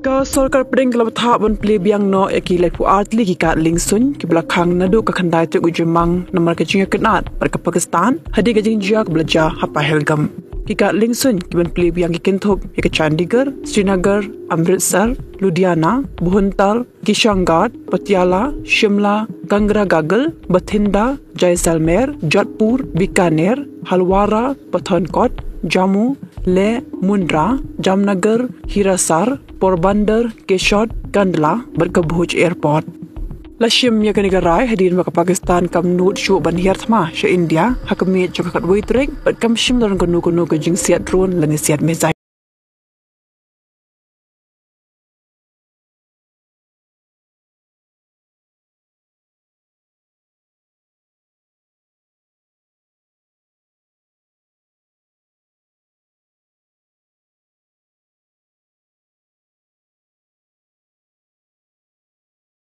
Ka Sorkar Pring Kalabtha Bon Plebiang no Ekile Pu Artli ki kat ling sun ki belakang nadu ka khandai tu ujumang namar ka jinga kenat per Pakistan hadi ka jingjia ka belaja hapa helgam ki kat ling sun ki bon plebiang ki kinthop ki Chandigarh, Srinagar, Amritsar, Ludhiana, Bhubaneswar, Kishangarh, Patiala, Shimla, Kangra Gagal, Bathinda, Jaisalmer, Jodhpur, Bikaner, Halwara, Pathankot, Jammu, Leh, Mundra, Jamnagar, Hirasar, Porbandar, Keshod, Kandla, Bhuj Airport. Lashim ya kanigarai hadirin maka Pakistan kam nut syu ban hiarthma sya India hakami chokat waitrek bat kam shim daran kunu ke jingsiat drone lanisiat mezai